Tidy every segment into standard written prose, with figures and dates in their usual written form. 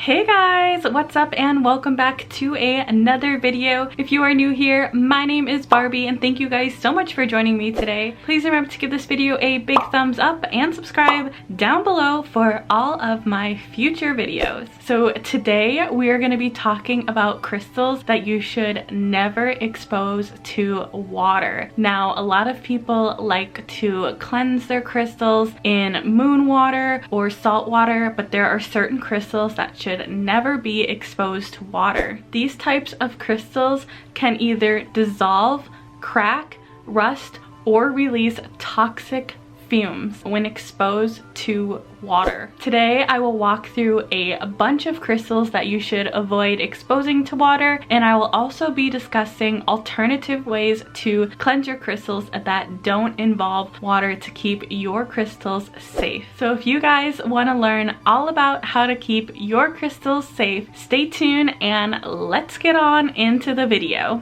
Hey guys, what's up and welcome back to another video. If you are new here, my name is Barbie and thank you guys so much for joining me today. Please remember to give this video a big thumbs up and subscribe down below for all of my future videos. So today we are going to be talking about crystals that you should never expose to water. Now, a lot of people like to cleanse their crystals in moon water or salt water, but there are certain crystals that should never be exposed to water. These types of crystals can either dissolve, crack, rust, or release toxic fumes when exposed to water. Today I will walk through a bunch of crystals that you should avoid exposing to water, and I will also be discussing alternative ways to cleanse your crystals that don't involve water to keep your crystals safe. So if you guys want to learn all about how to keep your crystals safe, stay tuned and let's get on into the video.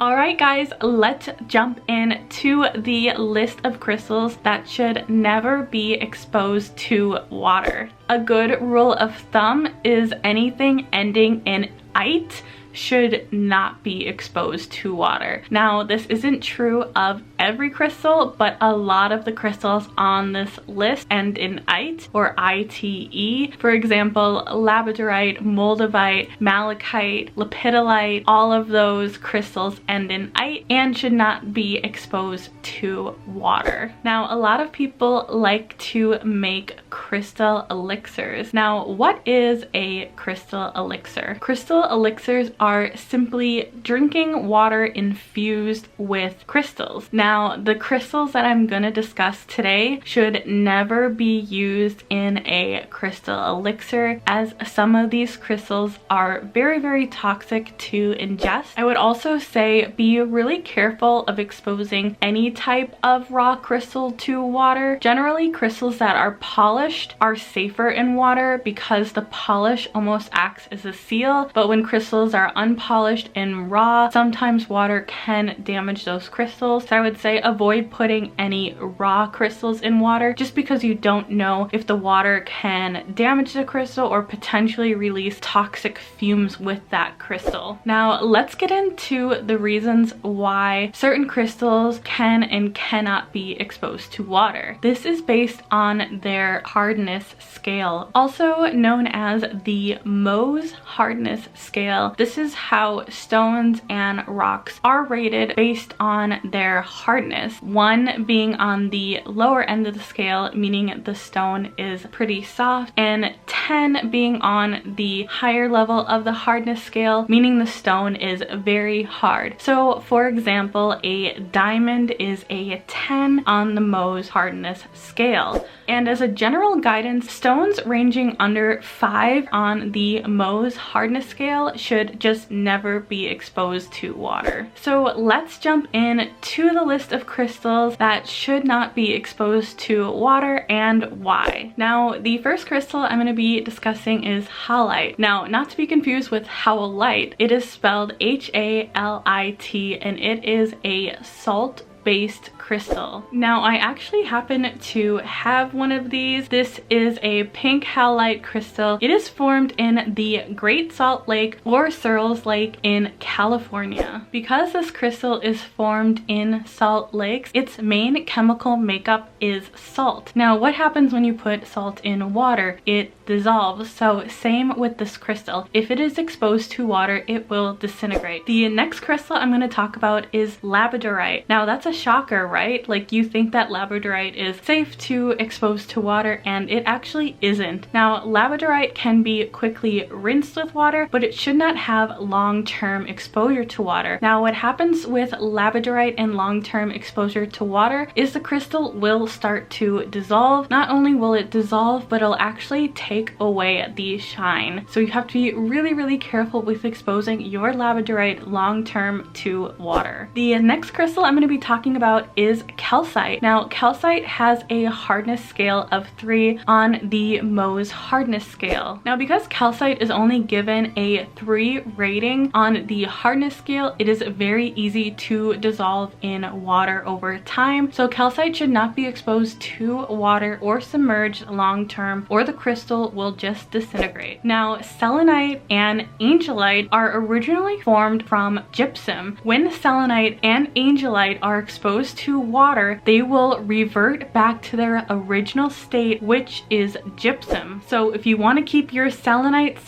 Alright guys, let's jump into the list of crystals that should never be exposed to water. A good rule of thumb is anything ending in "ite" should not be exposed to water. Now, this isn't true of every crystal, but a lot of the crystals on this list end in "ite" or ITE. For example, labradorite, moldavite, malachite, lepidolite, all of those crystals end in "ite" and should not be exposed to water. Now, a lot of people like to make crystal elixirs. Now, what is a crystal elixir? Crystal elixirs are simply drinking water infused with crystals. Now, the crystals that I'm going to discuss today should never be used in a crystal elixir, as some of these crystals are very toxic to ingest. I would also say be really careful of exposing any type of raw crystal to water. Generally, crystals that are polished are safer in water because the polish almost acts as a seal, but when crystals are unpolished and raw, sometimes water can damage those crystals. So I would say avoid putting any raw crystals in water just because you don't know if the water can damage the crystal or potentially release toxic fumes with that crystal. Now, let's get into the reasons why certain crystals can and cannot be exposed to water. This is based on their hardness scale, also known as the Mohs hardness scale. This is how stones and rocks are rated based on their hardness. 1 being on the lower end of the scale, meaning the stone is pretty soft, and 10 being on the higher level of the hardness scale, meaning the stone is very hard. So for example, a diamond is a 10 on the Mohs hardness scale. And as a general guidance, stones ranging under 5 on the Mohs hardness scale should just never be exposed to water. So let's jump in to the list of crystals that should not be exposed to water and why. Now, the first crystal I'm going to be discussing is halite. Now, not to be confused with howlite, it is spelled H-A-L-I-T and it is a salt-based crystal. Now, I actually happen to have one of these. This is a pink halite crystal. It is formed in the Great Salt Lake or Searles Lake in California. Because this crystal is formed in salt lakes, its main chemical makeup is salt. Now, what happens when you put salt in water? It dissolves. So same with this crystal. If it is exposed to water, it will disintegrate. The next crystal I'm going to talk about is labradorite. Now, that's a shocker, right? Like, you think that labradorite is safe to expose to water, and it actually isn't. Now, labradorite can be quickly rinsed with water, but it should not have long-term exposure to water. Now, what happens with labradorite and long-term exposure to water is the crystal will start to dissolve. Not only will it dissolve, but it'll actually take away the shine. So you have to be really careful with exposing your labradorite long-term to water. The next crystal I'm going to be talking talking about is calcite. Now, calcite has a hardness scale of 3 on the Mohs hardness scale. Now, because calcite is only given a 3 rating on the hardness scale, it is very easy to dissolve in water over time. So calcite should not be exposed to water or submerged long term, or the crystal will just disintegrate. Now, selenite and angelite are originally formed from gypsum. When selenite and angelite are exposed to water, they will revert back to their original state, which is gypsum. So if you want to keep your selenite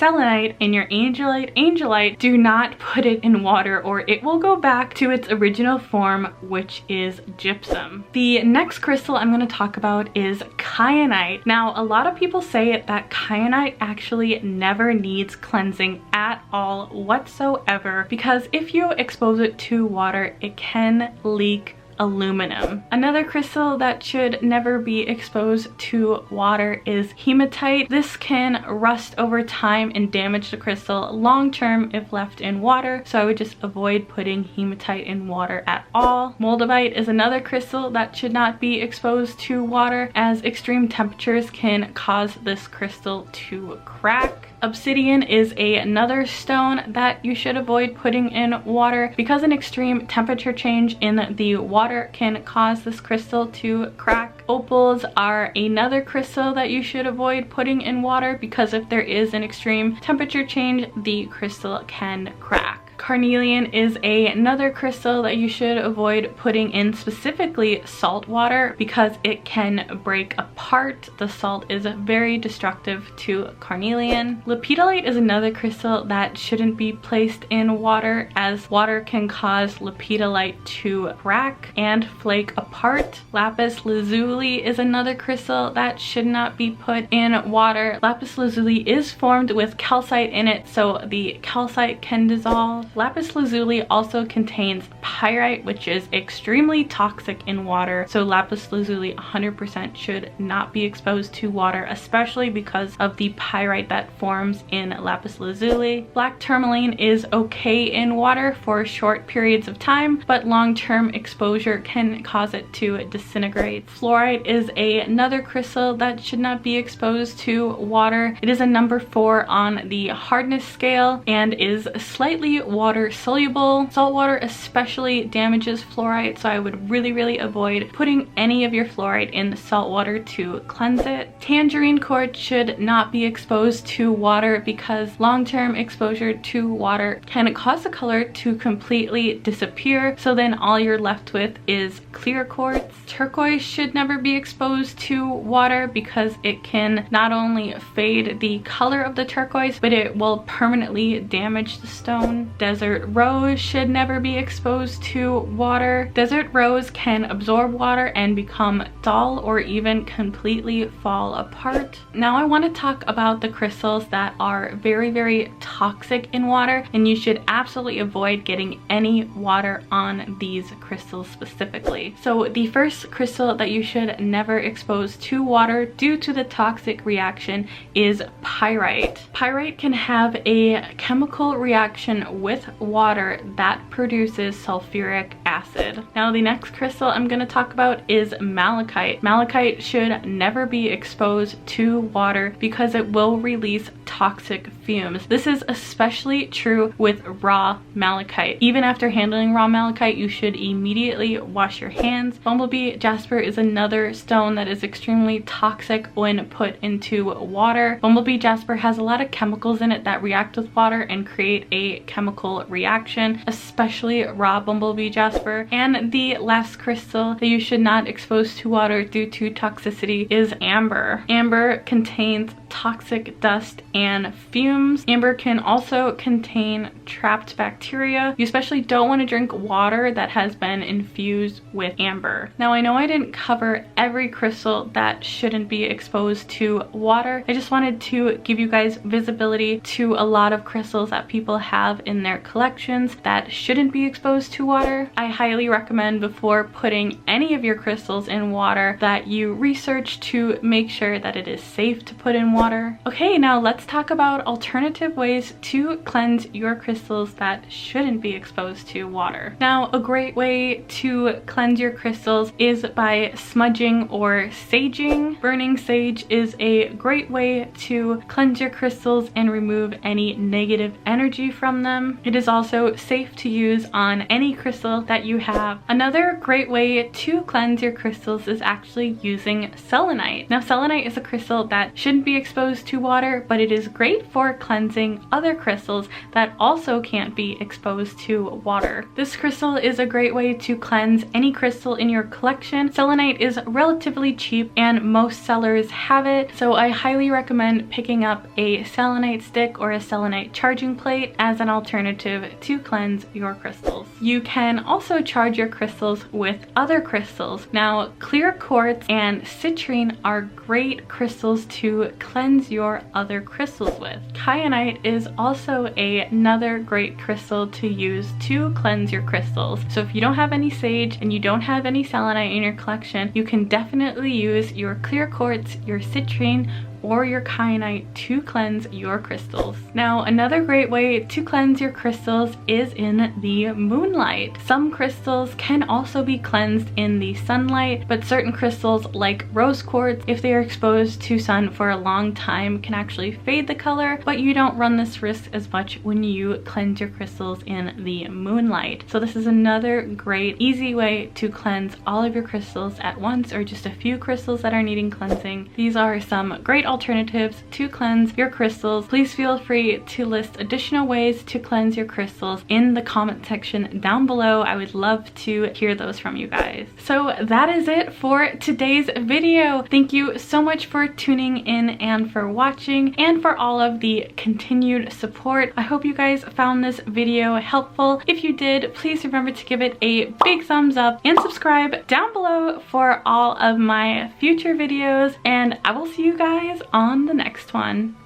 and your angelite, do not put it in water or it will go back to its original form, which is gypsum. The next crystal I'm going to talk about is kyanite. Now, a lot of people say that kyanite actually never needs cleansing at all whatsoever, because if you expose it to water, it can leak aluminum. Another crystal that should never be exposed to water is hematite. This can rust over time and damage the crystal long term if left in water, so I would just avoid putting hematite in water at all. Moldavite is another crystal that should not be exposed to water, as extreme temperatures can cause this crystal to crack. Obsidian is another stone that you should avoid putting in water, because an extreme temperature change in the water can cause this crystal to crack. Opals are another crystal that you should avoid putting in water, because if there is an extreme temperature change, the crystal can crack. Carnelian is another crystal that you should avoid putting in specifically salt water, because it can break apart. The salt is very destructive to carnelian. Lepidolite is another crystal that shouldn't be placed in water, as water can cause lepidolite to crack and flake apart. Lapis lazuli is another crystal that should not be put in water. Lapis lazuli is formed with calcite in it, so the calcite can dissolve. Lapis lazuli also contains pyrite, which is extremely toxic in water, so lapis lazuli 100% should not be exposed to water, especially because of the pyrite that forms in lapis lazuli. Black tourmaline is okay in water for short periods of time, but long-term exposure can cause it to disintegrate. Fluorite is another crystal that should not be exposed to water. It is a number 4 on the hardness scale and is slightly water soluble. Salt water especially damages fluorite, so I would really avoid putting any of your fluoride in salt water to cleanse it. Tangerine quartz should not be exposed to water, because long-term exposure to water can cause the color to completely disappear, so then all you're left with is clear quartz. Turquoise should never be exposed to water, because it can not only fade the color of the turquoise, but it will permanently damage the stone. Desert rose should never be exposed to water. Desert rose can absorb water and become dull or even completely fall apart. Now I want to talk about the crystals that are very toxic in water, and you should absolutely avoid getting any water on these crystals specifically. So the first crystal that you should never expose to water due to the toxic reaction is pyrite. Pyrite can have a chemical reaction with water that produces sulfuric acid. Now the next crystal I'm going to talk about is malachite. Malachite should never be exposed to water, because it will release toxic fumes. This is especially true with raw malachite. Even after handling raw malachite, you should immediately wash your hands. Bumblebee jasper is another stone that is extremely toxic when put into water. Bumblebee jasper has a lot of chemicals in it that react with water and create a chemical reaction, especially raw bumblebee jasper. And the last crystal that you should not expose to water due to toxicity is amber. Amber contains toxic dust and fumes. Amber can also contain trapped bacteria. You especially don't want to drink water that has been infused with amber. Now I know I didn't cover every crystal that shouldn't be exposed to water. I just wanted to give you guys visibility to a lot of crystals that people have in their collections that shouldn't be exposed to water. I highly recommend, before putting any of your crystals in water, that you research to make sure that it is safe to put in water water. Okay, now let's talk about alternative ways to cleanse your crystals that shouldn't be exposed to water. Now, a great way to cleanse your crystals is by smudging or saging. Burning sage is a great way to cleanse your crystals and remove any negative energy from them. It is also safe to use on any crystal that you have. Another great way to cleanse your crystals is actually using selenite. Now, selenite is a crystal that shouldn't be exposed to water, but it is great for cleansing other crystals that also can't be exposed to water. This crystal is a great way to cleanse any crystal in your collection. Selenite is relatively cheap and most sellers have it, so I highly recommend picking up a selenite stick or a selenite charging plate as an alternative to cleanse your crystals. You can also charge your crystals with other crystals. Now, clear quartz and citrine are great crystals to cleanse your other crystals with. Kyanite is also another great crystal to use to cleanse your crystals. So if you don't have any sage and you don't have any selenite in your collection, you can definitely use your clear quartz, your citrine, or your kyanite to cleanse your crystals. Now, another great way to cleanse your crystals is in the moonlight. Some crystals can also be cleansed in the sunlight, but certain crystals like rose quartz, if they are exposed to sun for a long time, can actually fade the color, but you don't run this risk as much when you cleanse your crystals in the moonlight. So this is another great, easy way to cleanse all of your crystals at once, or just a few crystals that are needing cleansing. These are some great alternatives to cleanse your crystals. Please feel free to list additional ways to cleanse your crystals in the comment section down below. I would love to hear those from you guys. So that is it for today's video. Thank you so much for tuning in and for watching and for all of the continued support. I hope you guys found this video helpful. If you did, please remember to give it a big thumbs up and subscribe down below for all of my future videos, and I will see you guys on the next one.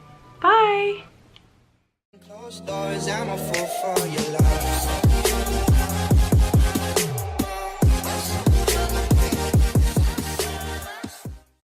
Bye!